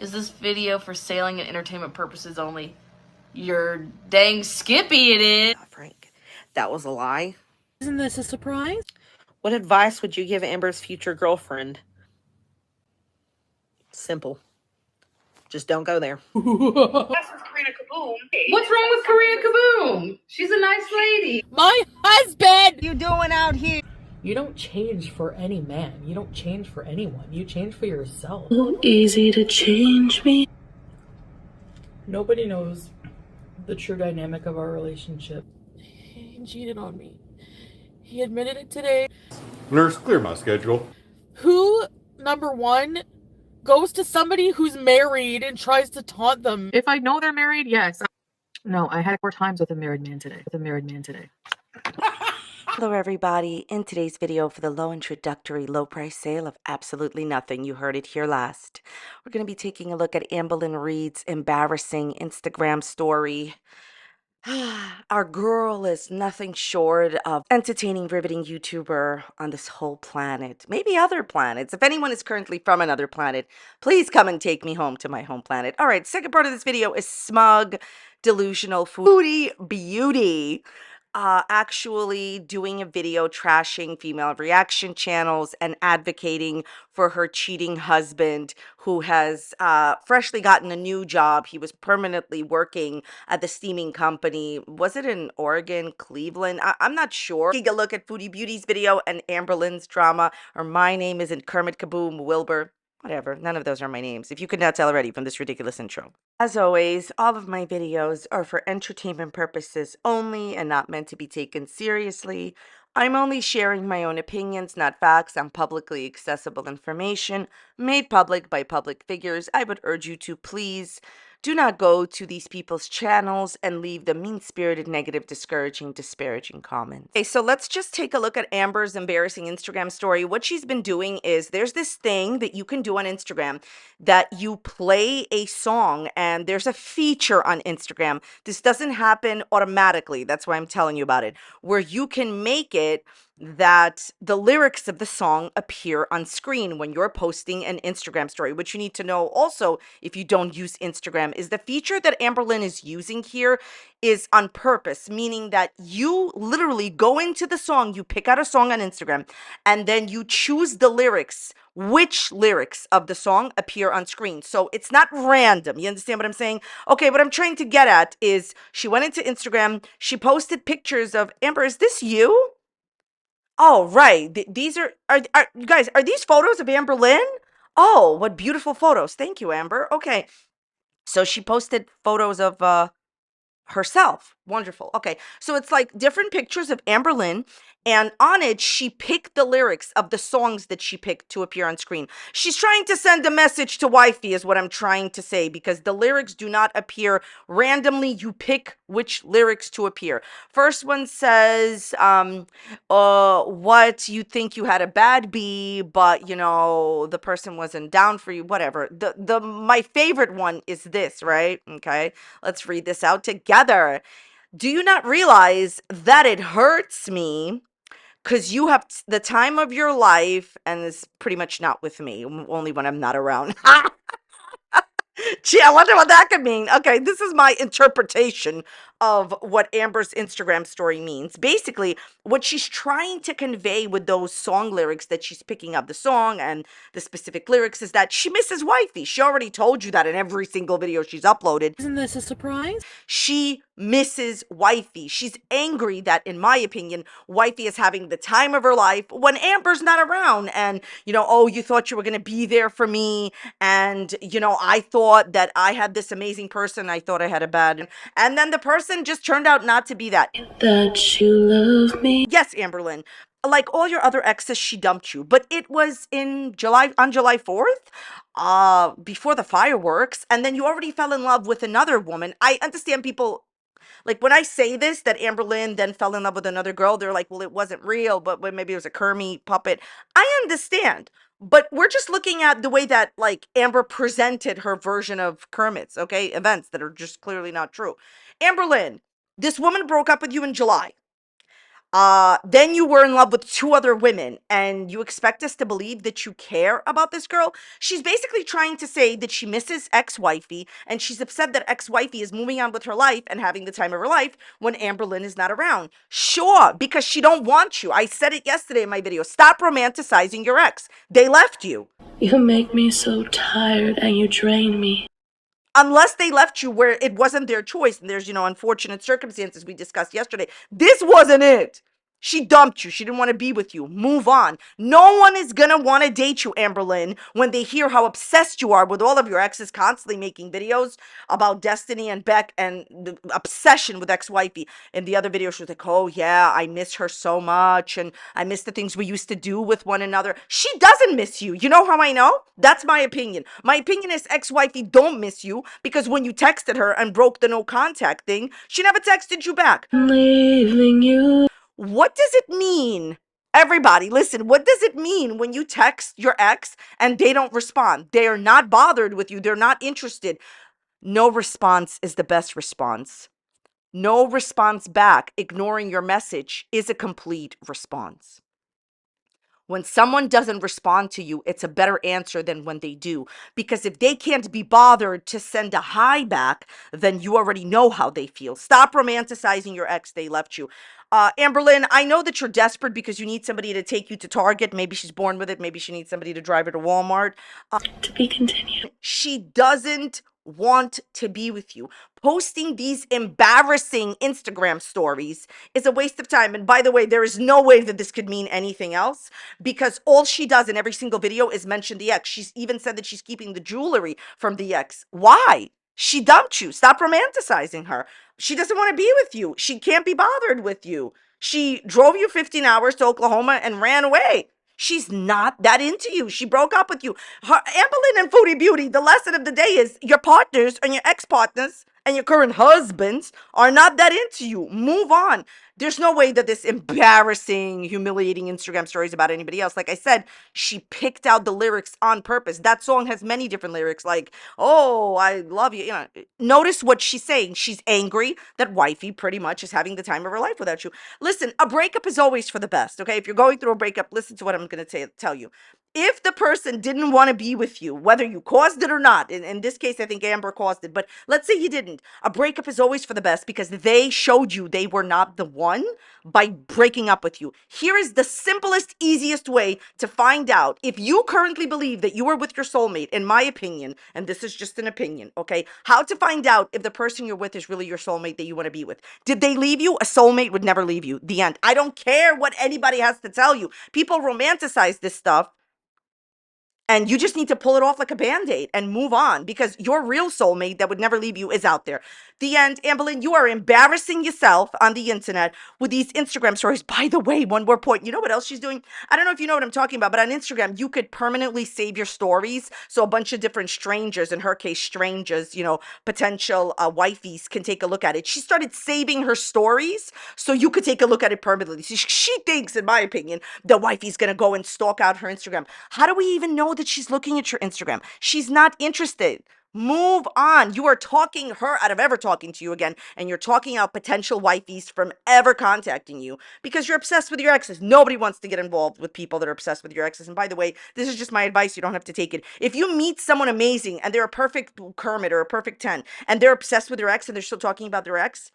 Is this video for sailing and entertainment purposes only? You're dang skippy it is. Frank, that was a lie. Isn't this a surprise? What advice would you give Amber's future girlfriend? Simple. Just don't go there. That's with Karina Kaboom. What's wrong with Karina Kaboom? She's a nice lady. My husband! What you doing out here? You don't change for any man. You don't change for anyone. You change for yourself. So easy to change me. Nobody knows the true dynamic of our relationship. He cheated on me. He admitted it today. Nurse, clear my schedule. Who, number one, goes to somebody who's married and tries to taunt them? If I know they're married, yes. No, I had 4 times with a married man today. Hello everybody. In today's video for the low introductory low price sale of absolutely nothing, you heard it here last, we're going to be taking a look at Amberlynn Reed's embarrassing Instagram story. Our girl is nothing short of entertaining, riveting YouTuber on this whole planet. Maybe other planets. If anyone is currently from another planet, please come and take me home to my home planet. All right, second part of this video is smug, delusional foodie beauty. Actually doing a video trashing female reaction channels and advocating for her cheating husband, who has freshly gotten a new job. He was permanently working at the steaming company. Was it in Oregon, Cleveland? I'm not sure. Take a look at Foodie Beauty's video and Amberlynn's drama, or my name isn't Kermit Kaboom Wilbur. Whatever, none of those are my names, if you could not tell already from this ridiculous intro. As always, all of my videos are for entertainment purposes only and not meant to be taken seriously. I'm only sharing my own opinions, not facts, on publicly accessible information made public by public figures. I would urge you to please do not go to these people's channels and leave the mean-spirited, negative, disparaging comments. Okay, so let's just take a look at Amber's embarrassing Instagram story. What she's been doing is there's this thing that you can do on Instagram that you play a song, and there's a feature on Instagram. This doesn't happen automatically. That's why I'm telling you about it, where you can make it that the lyrics of the song appear on screen when you're posting an Instagram story. What you need to know also, if you don't use Instagram, is the feature that Amberlynn is using here is on purpose, meaning that you literally go into the song, you pick out a song on Instagram, and then you choose the lyrics, which lyrics of the song appear on screen. So it's not random. You understand what I'm saying? Okay, what I'm trying to get at is she went into Instagram, she posted pictures of, Amber, is this you? Oh, right. These are you guys, are these photos of Amberlynn? Oh, what beautiful photos. Thank you, Amber. Okay. So she posted photos of herself. Wonderful. Okay. So it's like different pictures of Amberlynn, and on it, she picked the lyrics of the songs that she picked to appear on screen. She's trying to send a message to wifey is what I'm trying to say, because the lyrics do not appear randomly. You pick which lyrics to appear. First one says, what, you think you had a bad bee, but you know, the person wasn't down for you, whatever. My favorite one is this, right? Okay. Let's read this out together. Do you not realize that it hurts me? Because you have the time of your life, and it's pretty much not with me, only when I'm not around. Gee, I wonder what that could mean. Okay, this is my interpretation of what Amber's Instagram story means. Basically, what she's trying to convey with those song lyrics that she's picking up the song and the specific lyrics is that she misses wifey. She already told you that in every single video she's uploaded. Isn't this a surprise? She misses wifey. She's angry that, in my opinion, wifey is having the time of her life when Amber's not around. And, you know, oh, you thought you were going to be there for me. And, you know, I thought that I had this amazing person. I thought I had a bad. And then the person just turned out not to be that. That you love me. Yes, Amberlynn. Like all your other exes, she dumped you. But it was in July, on July 4th, before the fireworks. And then you already fell in love with another woman. I understand people, like when I say this, that Amberlynn then fell in love with another girl, they're like, well, it wasn't real, but maybe it was a Kermit puppet. I understand. But we're just looking at the way that, like, Amber presented her version of Kermit's, okay, events that are just clearly not true. Amberlynn, this woman broke up with you in July. Then you were in love with 2 other women, and you expect us to believe that you care about this girl? She's basically trying to say that she misses ex-wifey, and she's upset that ex-wifey is moving on with her life and having the time of her life when Amberlynn is not around. Sure, because she don't want you. I said it yesterday in my video. Stop romanticizing your ex. They left you. You make me so tired and you drain me. Unless they left you where it wasn't their choice and there's, unfortunate circumstances we discussed yesterday. This wasn't it. She dumped you. She didn't want to be with you. Move on. No one is going to want to date you, Amberlynn, when they hear how obsessed you are with all of your exes constantly making videos about Destiny and Beck and the obsession with ex-wifey. In the other video, she was like, oh, yeah, I miss her so much, and I miss the things we used to do with one another. She doesn't miss you. You know how I know? That's my opinion. My opinion is ex-wifey don't miss you because when you texted her and broke the no contact thing, she never texted you back. I'm leaving you. What does it mean? Everybody, listen, what does it mean when you text your ex and they don't respond? They are not bothered with you. They're not interested. No response is the best response. No response back, ignoring your message, is a complete response. When someone doesn't respond to you, it's a better answer than when they do. Because if they can't be bothered to send a hi back, then you already know how they feel. Stop romanticizing your ex. They left you. Amberlynn, I know that you're desperate because you need somebody to take you to Target. Maybe she's born with it. Maybe she needs somebody to drive her to Walmart. To be continued. She doesn't want to be with you. Posting these embarrassing Instagram stories is a waste of time. And by the way, there is no way that this could mean anything else because all she does in every single video is mention the ex. She's even said that she's keeping the jewelry from the ex. Why? She dumped you. Stop romanticizing her. She doesn't want to be with you. She can't be bothered with you. She drove you 15 hours to Oklahoma and ran away. She's not that into you. She broke up with you. Amberlynn and Foodie Beauty, the lesson of the day is your partners and your ex-partners and your current husbands are not that into you. Move on. There's no way that this embarrassing, humiliating Instagram story is about anybody else. Like I said, she picked out the lyrics on purpose. That song has many different lyrics like, oh, I love you. Notice what she's saying. She's angry that wifey pretty much is having the time of her life without you. Listen, a breakup is always for the best, okay? If you're going through a breakup, listen to what I'm going to tell you. If the person didn't want to be with you, whether you caused it or not, in this case, I think Amber caused it, but let's say you didn't, a breakup is always for the best because they showed you they were not the one by breaking up with you. Here is the simplest, easiest way to find out if you currently believe that you are with your soulmate, in my opinion, and this is just an opinion, okay? How to find out if the person you're with is really your soulmate that you want to be with. Did they leave you? A soulmate would never leave you. The end. I don't care what anybody has to tell you. People romanticize this stuff. And you just need to pull it off like a Band-Aid and move on because your real soulmate that would never leave you is out there. The end. Amberlynn, you are embarrassing yourself on the internet with these Instagram stories. By the way, one more point. You know what else she's doing? I don't know if you know what I'm talking about, but on Instagram, you could permanently save your stories. So a bunch of different strangers, in her case, strangers, potential wifeys can take a look at it. She started saving her stories so you could take a look at it permanently. She thinks, in my opinion, the wifey's going to go and stalk out her Instagram. How do we even know that she's looking at your Instagram? She's not interested. Move on. You are talking her out of ever talking to you again, and you're talking out potential wifeys from ever contacting you because you're obsessed with your exes. Nobody wants to get involved with people that are obsessed with your exes. And by the way, this is just my advice. You don't have to take it. If you meet someone amazing and they're a perfect Kermit or a perfect 10 and they're obsessed with their ex and they're still talking about their ex,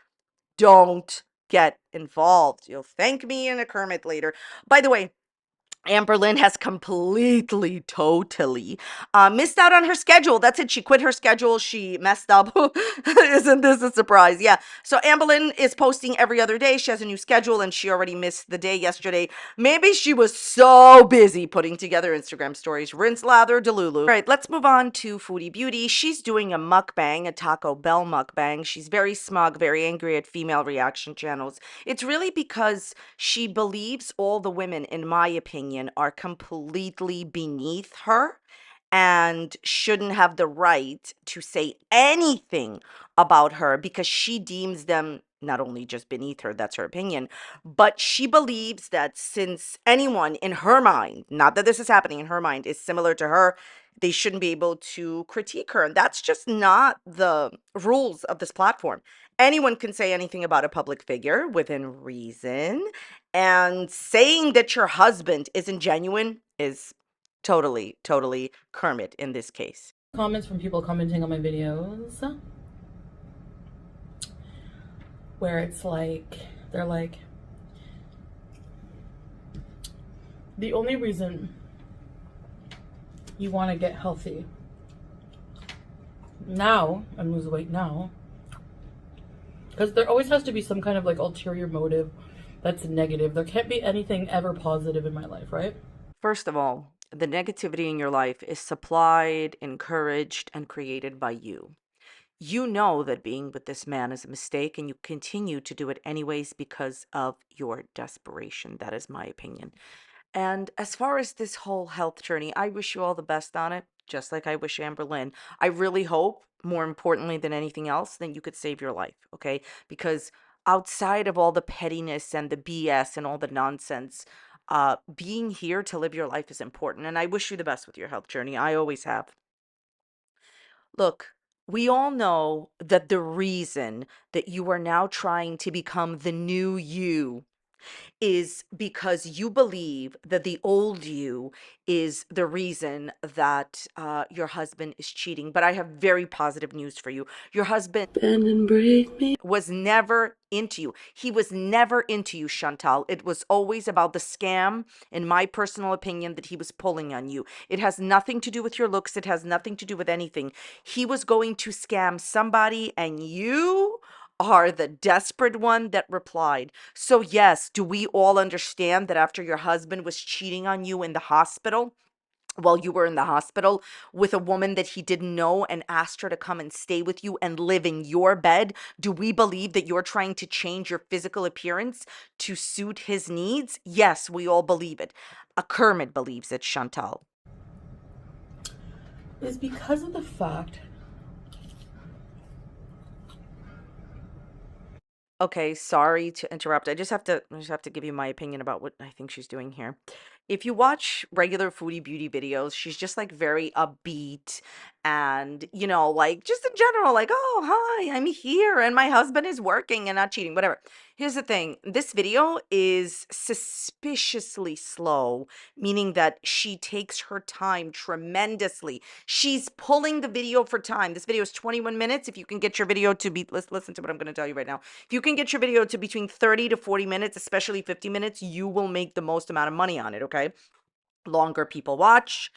don't get involved. You'll thank me in a Kermit later. By the way, Amberlynn has completely, totally missed out on her schedule. That's it. She quit her schedule. She messed up. Isn't this a surprise? Yeah. So Amberlynn is posting every other day. She has a new schedule and she already missed the day yesterday. Maybe she was so busy putting together Instagram stories. Rinse, lather, delulu. All right, let's move on to Foodie Beauty. She's doing a mukbang, a Taco Bell mukbang. She's very smug, very angry at female reaction channels. It's really because she believes all the women, in my opinion, are completely beneath her and shouldn't have the right to say anything about her because she deems them not only just beneath her, that's her opinion, but she believes that since anyone in her mind, not that this is happening in her mind, is similar to her, they shouldn't be able to critique her. And that's just not the rules of this platform. Anyone can say anything about a public figure within reason. And saying that your husband isn't genuine is totally, totally Kermit in this case. Comments from people commenting on my videos where it's like, they're like, the only reason you want to get healthy now and lose weight now, because there always has to be some kind of like ulterior motive that's negative. There can't be anything ever positive in my life, right? First of all, the negativity in your life is supplied, encouraged, and created by you. You know that being with this man is a mistake, and you continue to do it anyways because of your desperation. That is my opinion. And as far as this whole health journey, I wish you all the best on it, just like I wish Amber Lynn. I really hope, more importantly than anything else, that you could save your life, okay? Because outside of all the pettiness and the BS and all the nonsense, being here to live your life is important. And I wish you the best with your health journey. I always have. Look, we all know that the reason that you are now trying to become the new you is because you believe that the old you is the reason that your husband is cheating. But I have very positive news for you. Your husband Bend and break me. was never into you. He was never into you, Chantal. It was always about the scam, in my personal opinion, that he was pulling on you. It has nothing to do with your looks. It has nothing to do with anything. He was going to scam somebody, and you are the desperate one that replied. So yes, do we all understand that after your husband was cheating on you in the hospital, while you were in the hospital with a woman that he didn't know, and asked her to come and stay with you and live in your bed, do we believe that you're trying to change your physical appearance to suit his needs? Yes, we all believe it. A Kermit believes it, Chantal. Is because of the fact. Okay, sorry to interrupt. I just have to give you my opinion about what I think she's doing here. If you watch regular foodie beauty videos, she's just like very upbeat and, like just in general, like, oh, hi, I'm here and my husband is working and not cheating, whatever. Here's the thing. This video is suspiciously slow, meaning that she takes her time tremendously. She's pulling the video for time. This video is 21 minutes. If you can get your video to be, let's listen to what I'm going to tell you right now. If you can get your video to between 30 to 40 minutes, especially 50 minutes, you will make the most amount of money on it, okay? Longer people watch,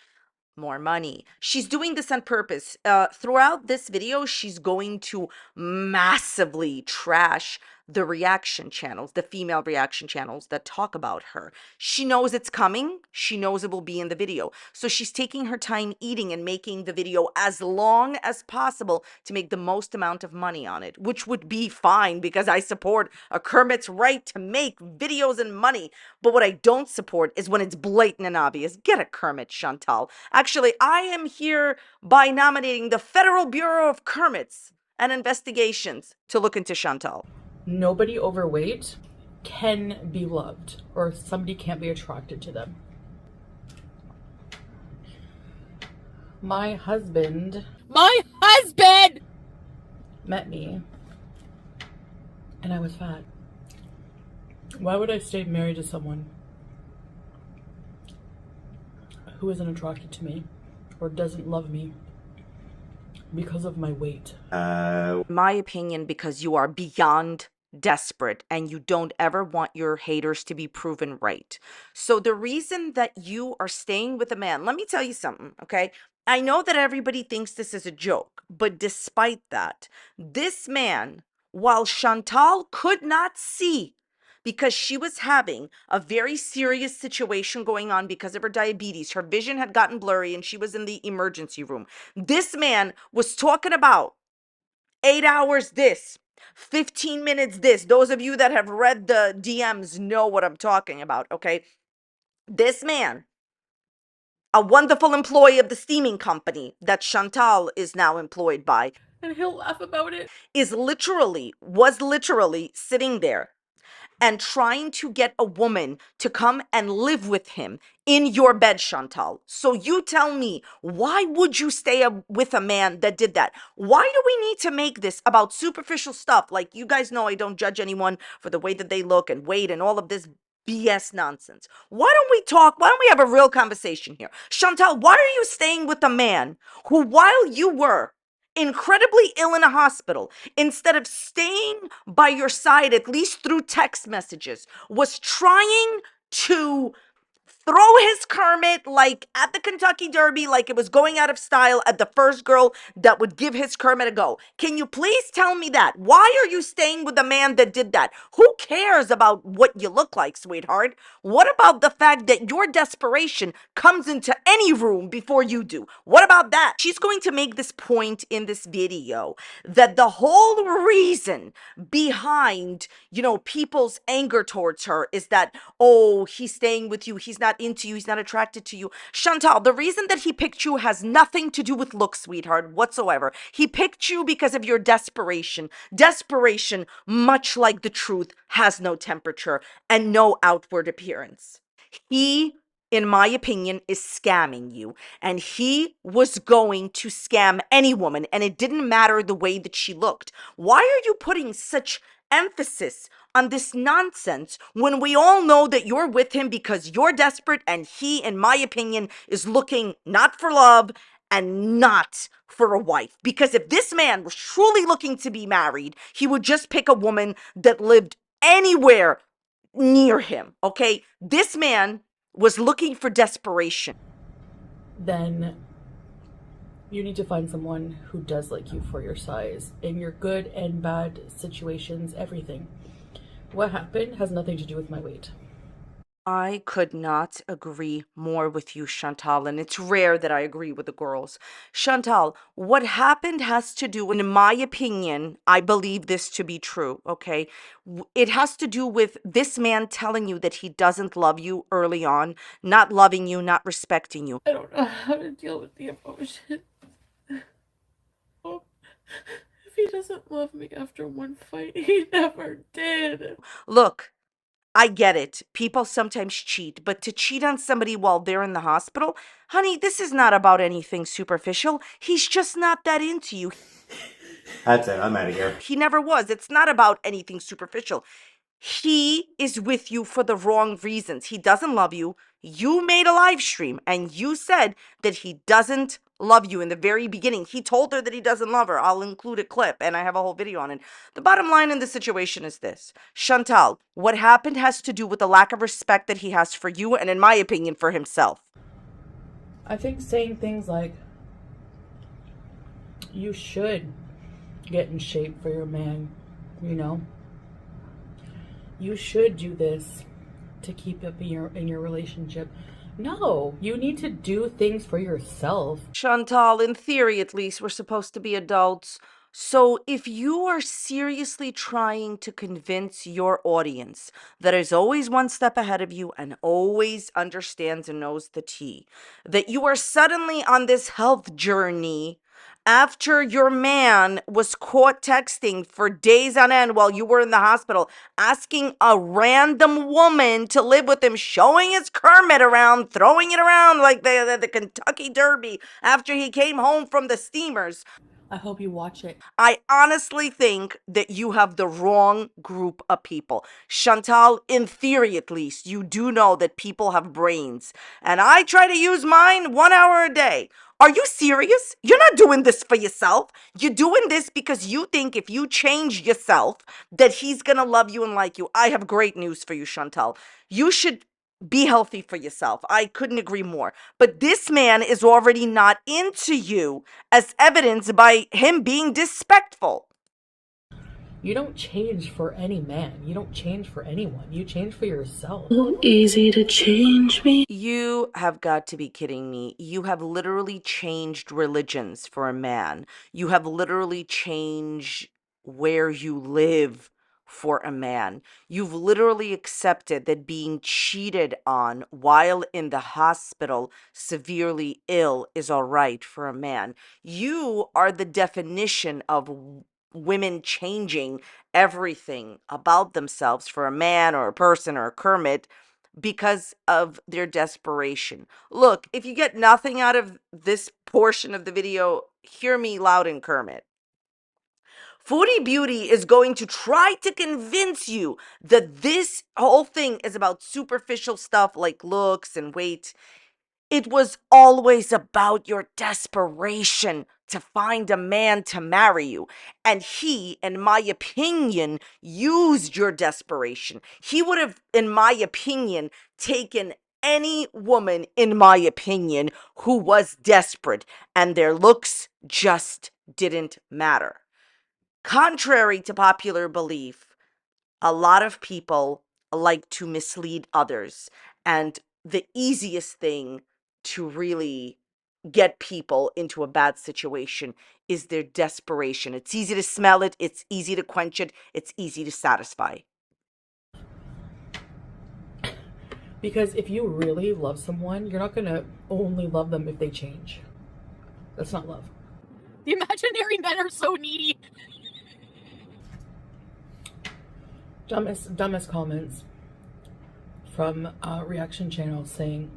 more money. She's doing this on purpose. Throughout this video, she's going to massively trash the reaction channels, the female reaction channels that talk about her. She knows it's coming. She knows it will be in the video. So she's taking her time eating and making the video as long as possible to make the most amount of money on it, which would be fine because I support a Kermit's right to make videos and money. But what I don't support is when it's blatant and obvious. Get a Kermit, Chantal. Actually, I am here by nominating the Federal Bureau of Kermits and Investigations to look into Chantal. Nobody overweight can be loved, or somebody can't be attracted to them. My husband met me and I was fat. Why would I stay married to someone who isn't attracted to me or doesn't love me because of my weight? My opinion, because you are beyond desperate and you don't ever want your haters to be proven right. So the reason that you are staying with a man, let me tell you something, okay? I know that everybody thinks this is a joke, but despite that, this man, while Chantal could not see, because she was having a very serious situation going on because of her diabetes, her vision had gotten blurry and she was in the emergency room. This man was talking about 8 hours this, 15 minutes this. Those of you that have read the DMs know what I'm talking about, okay? This man, a wonderful employee of the steaming company that Chantal is now employed by, And he'll laugh about it. was literally sitting there and trying to get a woman to come and live with him in your bed, Chantal. So you tell me, why would you stay with a man that did that? Why do we need to make this about superficial stuff? Like, you guys know I don't judge anyone for the way that they look and weight and all of this BS nonsense. Why don't we talk? Why don't we have a real conversation here? Chantal, why are you staying with a man who, while you were incredibly ill in a hospital, instead of staying by your side, at least through text messages, was trying to throw his Kermit like at the Kentucky Derby, like it was going out of style at the first girl that would give his Kermit a go? Can you please tell me that? Why are you staying with the man that did that? Who cares about what you look like, sweetheart? What about the fact that your desperation comes into any room before you do? What about that? She's going to make this point in this video that the whole reason behind, people's anger towards her is that, oh, he's staying with you, he's not into you, he's not attracted to you. Chantal, the reason that he picked you has nothing to do with looks, sweetheart, whatsoever. He picked you because of your desperation. Desperation, much like the truth, has no temperature and no outward appearance. He, in my opinion, is scamming you, and he was going to scam any woman, and it didn't matter the way that she looked. Why are you putting such emphasis on this nonsense when we all know that you're with him because you're desperate, and he, in my opinion, is looking not for love and not for a wife? Because if this man was truly looking to be married, he would just pick a woman that lived anywhere near him, okay? This man was looking for desperation. Then you need to find someone who does like you for your size in your good and bad situations, everything. What happened has nothing to do with my weight. I could not agree more with you, Chantal, and it's rare that I agree with the girls. Chantal, what happened has to do, in my opinion, I believe this to be true, okay? It has to do with this man telling you that he doesn't love you early on, not loving you, not respecting you. I don't know how to deal with the emotion. If he doesn't love me after one fight, he never did. Look, I get it. People sometimes cheat, but to cheat on somebody while they're in the hospital, honey, this is not about anything superficial. He's just not that into you. That's it. I'm out of here. He never was. It's not about anything superficial. He is with you for the wrong reasons. He doesn't love you. You made a live stream and you said that he doesn't love you in the very beginning. He told her that he doesn't love her. I'll include a clip and I have a whole video on it. The bottom line in this situation is this. Chantal, what happened has to do with the lack of respect that he has for you and, in my opinion, for himself. I think saying things like, you should get in shape for your man, you should do this to keep up in your relationship. No, you need to do things for yourself. Chantal, in theory at least, we're supposed to be adults. So if you are seriously trying to convince your audience that is always one step ahead of you and always understands and knows the tea, that you are suddenly on this health journey after your man was caught texting for days on end while you were in the hospital, asking a random woman to live with him, showing his Kermit around, throwing it around like the Kentucky Derby after he came home from the steamers. I hope you watch it. I honestly think that you have the wrong group of people. Chantal, in theory at least, you do know that people have brains. And I try to use mine 1 hour a day. Are you serious? You're not doing this for yourself. You're doing this because you think if you change yourself that he's going to love you and like you. I have great news for you, Chantal. You should be healthy for yourself. I couldn't agree more. But this man is already not into you, as evidenced by him being disrespectful. You don't change for any man. You don't change for anyone. You change for yourself. So easy to change me. You have got to be kidding me. You have literally changed religions for a man. You have literally changed where you live for a man. You've literally accepted that being cheated on while in the hospital severely ill is all right for a man. You are the definition of women changing everything about themselves for a man or a person or a Kermit because of their desperation. Look, if you get nothing out of this portion of the video, hear me loud and Kermit. Foodie Beauty is going to try to convince you that this whole thing is about superficial stuff like looks and weight. It was always about your desperation to find a man to marry you. And he, in my opinion, used your desperation. He would have, in my opinion, taken any woman, in my opinion, who was desperate, and their looks just didn't matter. Contrary to popular belief, a lot of people like to mislead others. And the easiest thing to really get people into a bad situation is their desperation. It's easy to smell it, it's easy to quench it, it's easy to satisfy. Because if you really love someone, you're not gonna only love them if they change. That's not love. The imaginary men are so needy. Dumbest comments from reaction channels saying,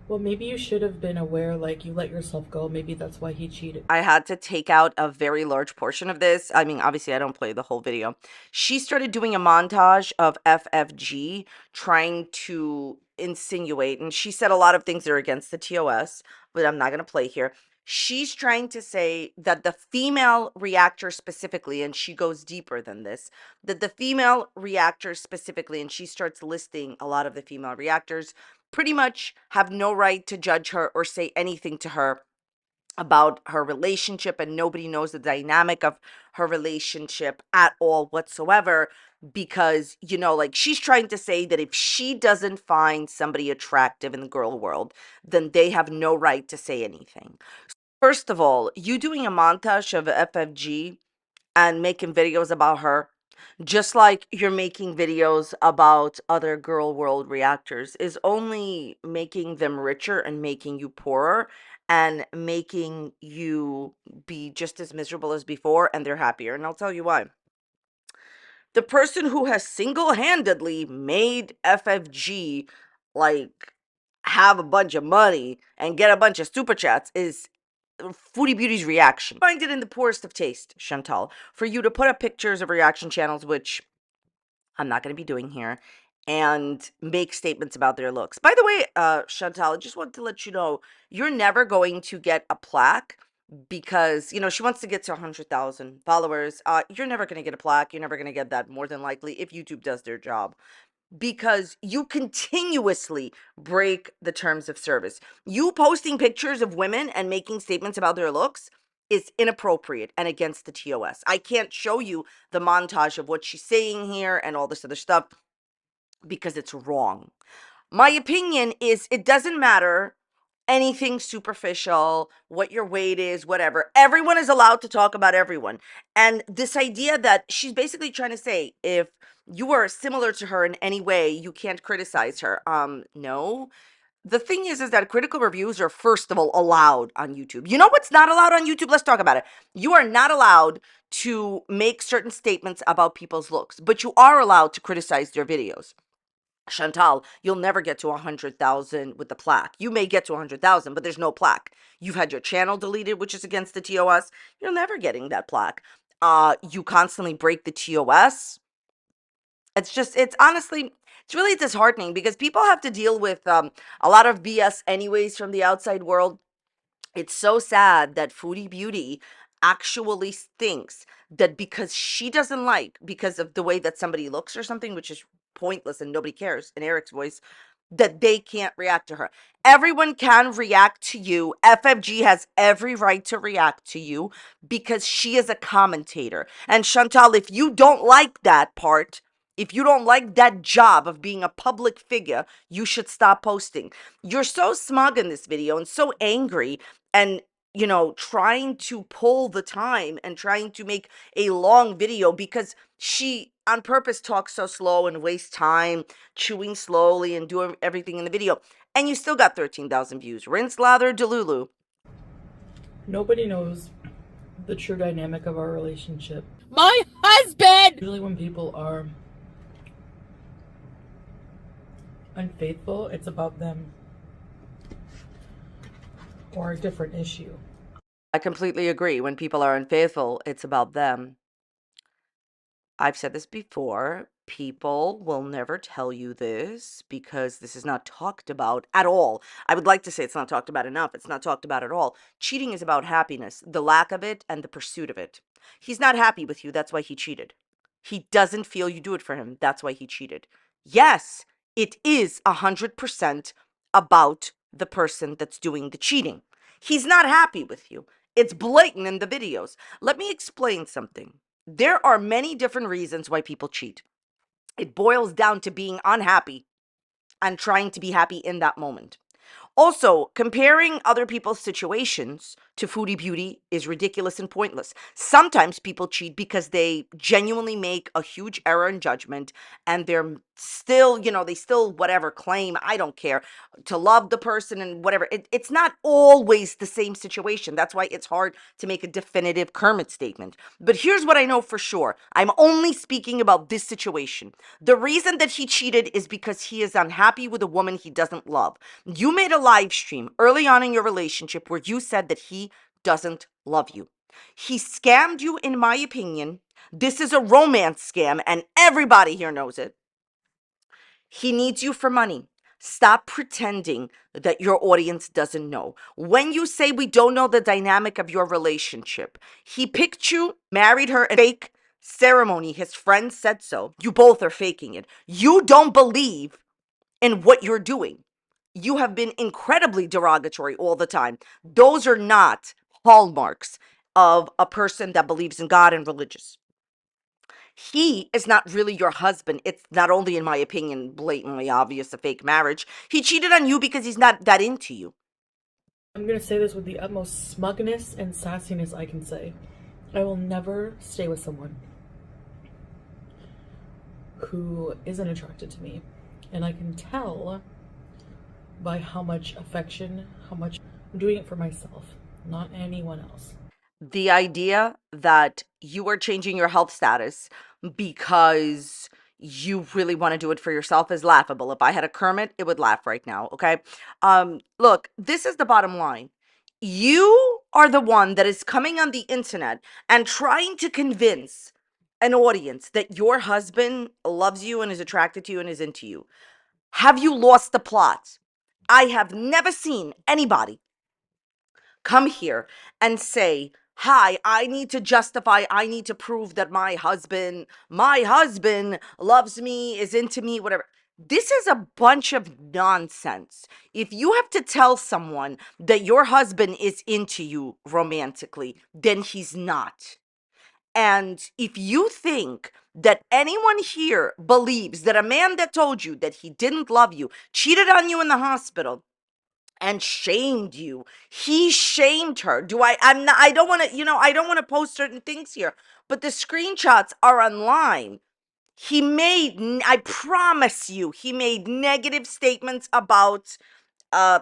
well, maybe you should have been aware, like you let yourself go. Maybe that's why he cheated. I had to take out a very large portion of this. I mean, obviously, I don't play the whole video. She started doing a montage of FFG trying to insinuate, and she said a lot of things that are against the TOS, but I'm not going to play here. She's trying to say that the female reactor specifically, and she goes deeper than this, that the female reactors specifically, and she starts listing a lot of the female reactors, pretty much have no right to judge her or say anything to her about her relationship, and nobody knows the dynamic of her relationship at all whatsoever, because, you know, like, she's trying to say that if she doesn't find somebody attractive in the girl world, then they have no right to say anything. First of all, you doing a montage of FFG and making videos about her, just like you're making videos about other girl world reactors, is only making them richer and making you poorer and making you be just as miserable as before, and they're happier. And I'll tell you why. The person who has single-handedly made FFG like have a bunch of money and get a bunch of super chats is Foodie Beauty's reaction. I find it in the poorest of taste, Chantal, for you to put up pictures of reaction channels, which I'm not going to be doing here, and make statements about their looks. By the way, Chantal, I just want to let you know, you're never going to get a plaque because, you know, she wants to get to 100,000 followers. You're never going to get a plaque. You're never going to get that, more than likely, if YouTube does their job, because you continuously break the terms of service. You posting pictures of women and making statements about their looks is inappropriate and against the TOS. I can't show you the montage of what she's saying here and all this other stuff because it's wrong. My opinion is it doesn't matter anything superficial, what your weight is, whatever. Everyone is allowed to talk about everyone. And this idea that she's basically trying to say, if you are similar to her in any way, you can't criticize her. No. The thing is that critical reviews are, first of all, allowed on YouTube. You know what's not allowed on YouTube? Let's talk about it. You are not allowed to make certain statements about people's looks, but you are allowed to criticize their videos. Chantal, you'll never get to 100,000 with the plaque. You may get to 100,000, but there's no plaque. You've had your channel deleted, which is against the TOS. You're never getting that plaque. You constantly break the TOS. It's honestly, it's really disheartening because people have to deal with a lot of BS anyways from the outside world. It's so sad that Foodie Beauty actually thinks that because she doesn't like, because of the way that somebody looks or something, which is pointless and nobody cares, in Eric's voice, that they can't react to her. Everyone can react to you. FFG has every right to react to you because she is a commentator. And Chantal, if you don't like that part, if you don't like that job of being a public figure, you should stop posting. You're so smug in this video and so angry and, you know, trying to pull the time and trying to make a long video because she on purpose talks so slow and wastes time chewing slowly and doing everything in the video. And you still got 13,000 views. Rinse, lather, delulu. Nobody knows the true dynamic of our relationship. My husband! Usually when people are unfaithful, it's about them or a different issue. I completely agree. When people are unfaithful, it's about them. I've said this before. People will never tell you this because this is not talked about at all. I would like to say it's not talked about enough. It's not talked about at all. Cheating is about happiness, the lack of it and the pursuit of it. He's not happy with you. That's why he cheated. He doesn't feel you do it for him. That's why he cheated. Yes, it is 100% about the person that's doing the cheating. He's not happy with you. It's blatant in the videos. Let me explain something. There are many different reasons why people cheat. It boils down to being unhappy and trying to be happy in that moment. Also, comparing other people's situations to Foodie Beauty is ridiculous and pointless. Sometimes people cheat because they genuinely make a huge error in judgment and they're still, they still whatever claim, I don't care, to love the person and whatever. It's not always the same situation. That's why it's hard to make a definitive Kermit statement. But here's what I know for sure. I'm only speaking about this situation. The reason that he cheated is because he is unhappy with a woman he doesn't love. You made a live stream early on in your relationship where you said that he doesn't love you. He scammed you, in my opinion. This is a romance scam, and everybody here knows it. He needs you for money. Stop pretending that your audience doesn't know. When you say we don't know the dynamic of your relationship, he picked you, married her, and fake ceremony. His friend said so. You both are faking it. You don't believe in what you're doing. You have been incredibly derogatory all the time. Those are not hallmarks of a person that believes in God and religious. He is not really your husband. It's not only, in my opinion, blatantly obvious a fake marriage. He cheated on you because he's not that into you. I'm going to say this with the utmost smugness and sassiness I can say. I will never stay with someone who isn't attracted to me. And I can tell by how much affection, how much I'm doing it for myself, not anyone else. The idea that you are changing your health status because you really want to do it for yourself is laughable. If I had a Kermit, it would laugh right now, okay? Look, this is the bottom line. You are the one that is coming on the internet and trying to convince an audience that your husband loves you and is attracted to you and is into you. Have you lost the plot? I have never seen anybody come here and say, hi, I need to justify, I need to prove that my husband loves me, is into me, whatever. This is a bunch of nonsense. If you have to tell someone that your husband is into you romantically, then he's not. And if you think that anyone here believes that a man that told you that he didn't love you, cheated on you in the hospital, and shamed you. He shamed her. I don't want to, I don't want to post certain things here, but the screenshots are online. I promise you, he made negative statements about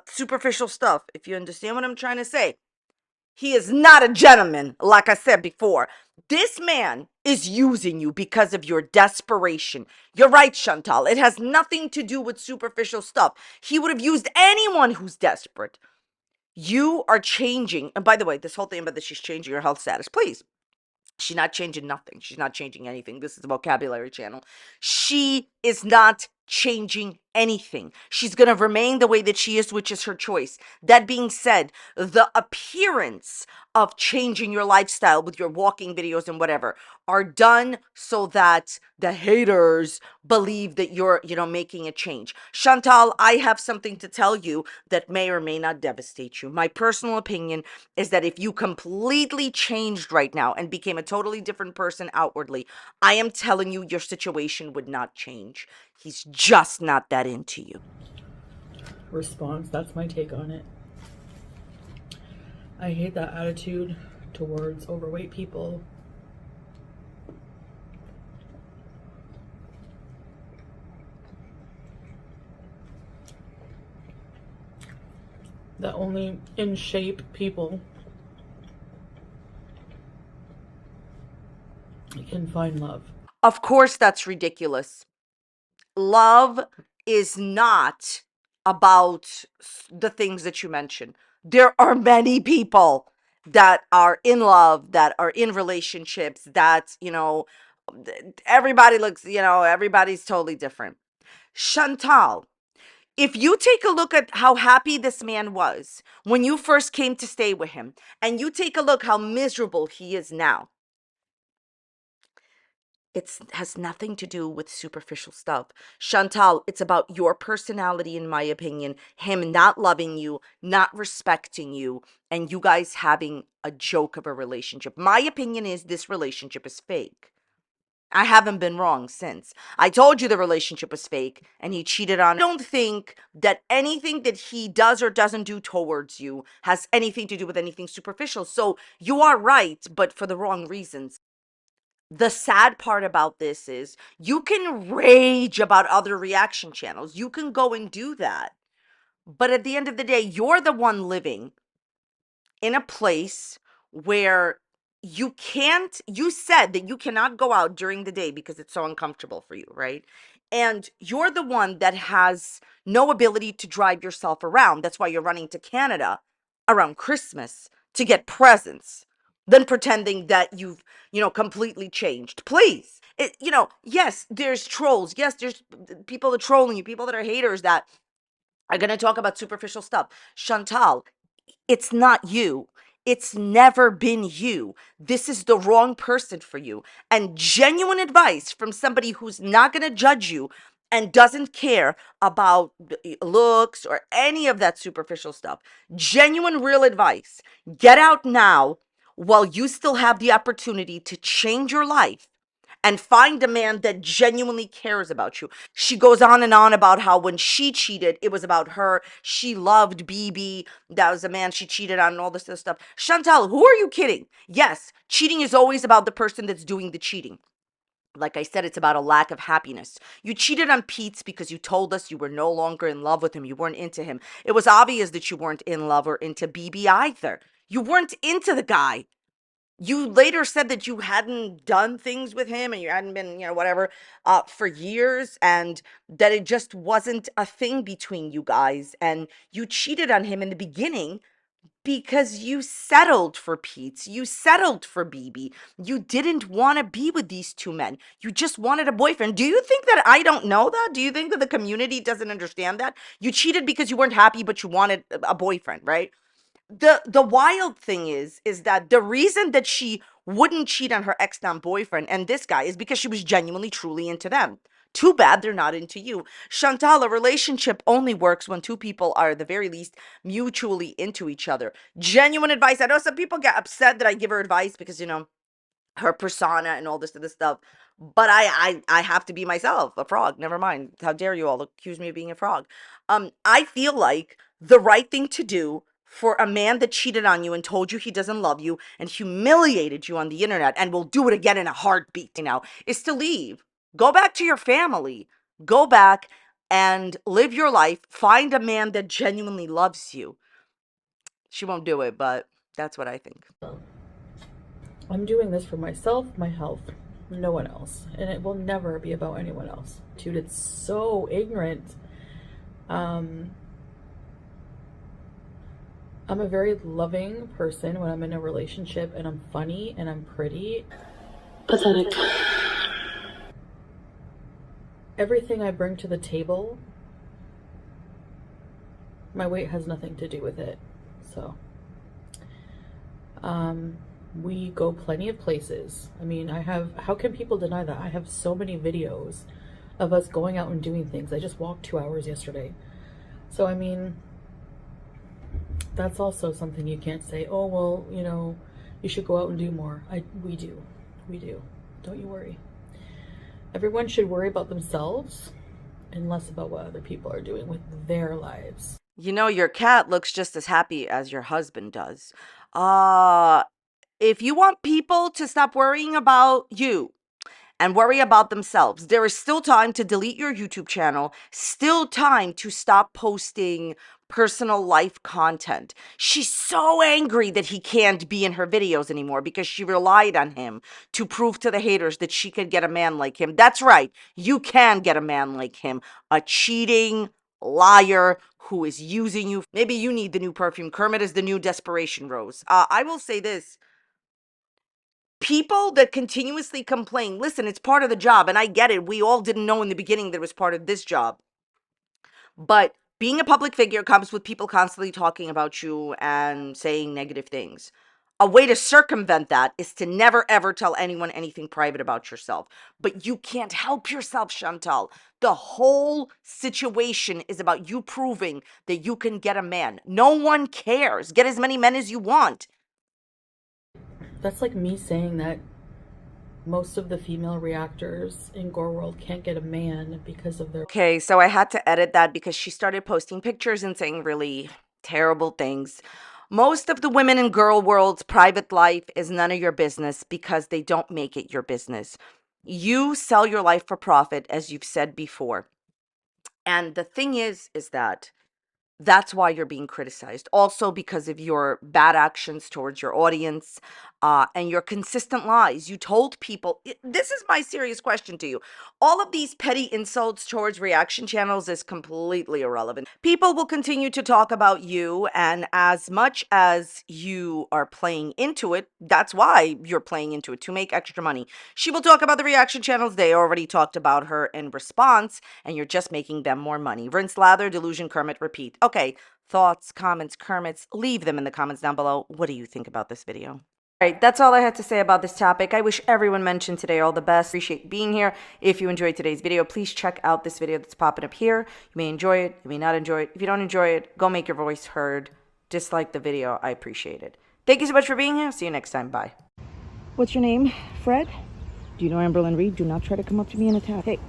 superficial stuff, if you understand what I'm trying to say. He is not a gentleman, like I said before. This man is using you because of your desperation. You're right, Chantal. It has nothing to do with superficial stuff. He would have used anyone who's desperate. You are changing. And by the way, this whole thing about that she's changing her health status, please. She's not changing nothing. She's not changing anything. This is a vocabulary channel. She is not changing anything. She's going to remain the way that she is, which is her choice. That being said, the appearance of changing your lifestyle with your walking videos and whatever are done so that the haters believe that you're, making a change. Chantal, I have something to tell you that may or may not devastate you. My personal opinion is that if you completely changed right now and became a totally different person outwardly, I am telling you, your situation would not change. He's just not that into you. Response, that's my take on it. I hate that attitude towards overweight people. That only in shape people can find love. Of course, that's ridiculous. Love is not about the things that you mentioned. There are many people that are in love, that are in relationships, that, everybody looks, everybody's totally different. Chantal, if you take a look at how happy this man was when you first came to stay with him, and you take a look how miserable he is now, it has nothing to do with superficial stuff. Chantal, it's about your personality, in my opinion, him not loving you, not respecting you, and you guys having a joke of a relationship. My opinion is this relationship is fake. I haven't been wrong since. I told you the relationship was fake and he cheated on. I don't think that anything that he does or doesn't do towards you has anything to do with anything superficial. So you are right, but for the wrong reasons. The sad part about this is you can rage about other reaction channels. You can go and do that. But at the end of the day, you're the one living in a place where you said that you cannot go out during the day because it's so uncomfortable for you, right? And you're the one that has no ability to drive yourself around. That's why you're running to Canada around Christmas to get presents, then pretending that you've, completely changed. Please. Yes, there's trolls. Yes, there's people that are trolling you, people that are haters that are going to talk about superficial stuff. Chantal, it's not you. It's never been you. This is the wrong person for you. And genuine advice from somebody who's not going to judge you and doesn't care about looks or any of that superficial stuff. Genuine, real advice. Get out now while you still have the opportunity to change your life and find a man that genuinely cares about you. She goes on and on about how when she cheated, it was about her. She loved BB. That was a man she cheated on and all this other stuff. Chantal, who are you kidding? Yes, cheating is always about the person that's doing the cheating. Like I said, it's about a lack of happiness. You cheated on Pete because you told us you were no longer in love with him. You weren't into him. It was obvious that you weren't in love or into BB either. You weren't into the guy. You later said that you hadn't done things with him and you hadn't been, whatever, for years, and that it just wasn't a thing between you guys. And you cheated on him in the beginning because you settled for Pete. You settled for BB. You didn't want to be with these two men. You just wanted a boyfriend. Do you think that I don't know that? Do you think that the community doesn't understand that? You cheated because you weren't happy, but you wanted a boyfriend, right? The wild thing is that the reason that she wouldn't cheat on her ex-boyfriend and this guy is because she was genuinely truly into them. Too bad they're not into you. Chantal, a relationship only works when two people are at the very least mutually into each other. Genuine advice. I know some people get upset that I give her advice because, her persona and all this other stuff. But I have to be myself, a frog. Never mind. How dare you all accuse me of being a frog? I feel like the right thing to do for a man that cheated on you and told you he doesn't love you and humiliated you on the internet and will do it again in a heartbeat now is to leave. Go back to your family. Go back and live your life. Find a man that genuinely loves you. She won't do it, but that's what I think. I'm doing this for myself, my health, no one else. And it will never be about anyone else. Dude, it's so ignorant. I'm a very loving person when I'm in a relationship, and I'm funny and I'm pretty. Pathetic. Everything I bring to the table, my weight has nothing to do with it. So, we go plenty of places. I mean, how can people deny that? I have so many videos of us going out and doing things. I just walked 2 hours yesterday. So, I mean, that's also something you can't say, oh, well, you should go out and do more. We do. Don't you worry. Everyone should worry about themselves and less about what other people are doing with their lives. Your cat looks just as happy as your husband does. If you want people to stop worrying about you and worry about themselves, there is still time to delete your YouTube channel, still time to stop posting personal life content. She's so angry that he can't be in her videos anymore because she relied on him to prove to the haters that she could get a man like him. That's right. You can get a man like him. A cheating liar who is using you. Maybe you need the new perfume. Kermit is the new Desperation Rose. I will say this. People that continuously complain, listen, it's part of the job, and I get it. We all didn't know in the beginning that it was part of this job. But being a public figure comes with people constantly talking about you and saying negative things. A way to circumvent that is to never ever tell anyone anything private about yourself. But you can't help yourself, Chantal. The whole situation is about you proving that you can get a man. No one cares. Get as many men as you want. That's like me saying that most of the female reactors in Gore World can't get a man because of their... Okay, so I had to edit that because she started posting pictures and saying really terrible things. Most of the women in Girl World's private life is none of your business because they don't make it your business. You sell your life for profit, as you've said before. And the thing is that that's why you're being criticized. Also because of your bad actions towards your audience and your consistent lies. You told people, this is my serious question to you. All of these petty insults towards reaction channels is completely irrelevant. People will continue to talk about you, and as much as you are playing into it, that's why you're playing into it, to make extra money. She will talk about the reaction channels. They already talked about her in response, and you're just making them more money. Rinse, lather, delusion, Kermit, repeat. Okay, thoughts, comments, Kermits, leave them in the comments down below. What do you think about this video? All right, that's all I had to say about this topic. I wish everyone mentioned today all the best. Appreciate being here. If you enjoyed today's video, please check out this video that's popping up here. You may enjoy it, you may not enjoy it. If you don't enjoy it, go make your voice heard. Dislike the video, I appreciate it. Thank you so much for being here. See you next time, bye. What's your name? Fred? Do you know Amberlynn Reed? Do not try to come up to me and attack. Hey,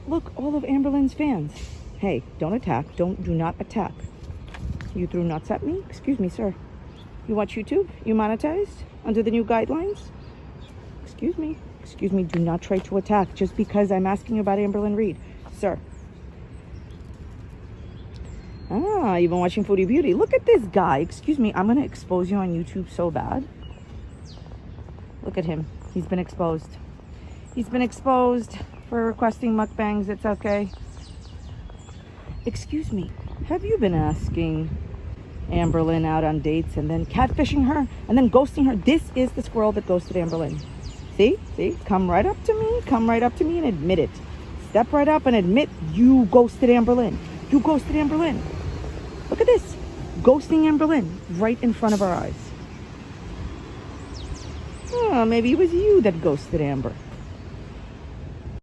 look, all of Amberlynn's fans. Hey, don't attack. Do not attack. You threw nuts at me? Excuse me, sir. You watch YouTube? You monetized under the new guidelines? Excuse me. Excuse me. Do not try to attack just because I'm asking you about Amberlynn Reed. Sir. Ah, you've been watching Foodie Beauty. Look at this guy. Excuse me. I'm going to expose you on YouTube so bad. Look at him. He's been exposed. He's been exposed for requesting mukbangs. It's okay. Excuse me. Have you been asking Amberlynn out on dates and then catfishing her and then ghosting her? This is the squirrel that ghosted Amberlynn. See? Come right up to me. Come right up to me and admit it. Step right up and admit you ghosted Amberlynn. You ghosted Amberlynn. Look at this. Ghosting Amberlynn right in front of our eyes. Oh, maybe it was you that ghosted Amber.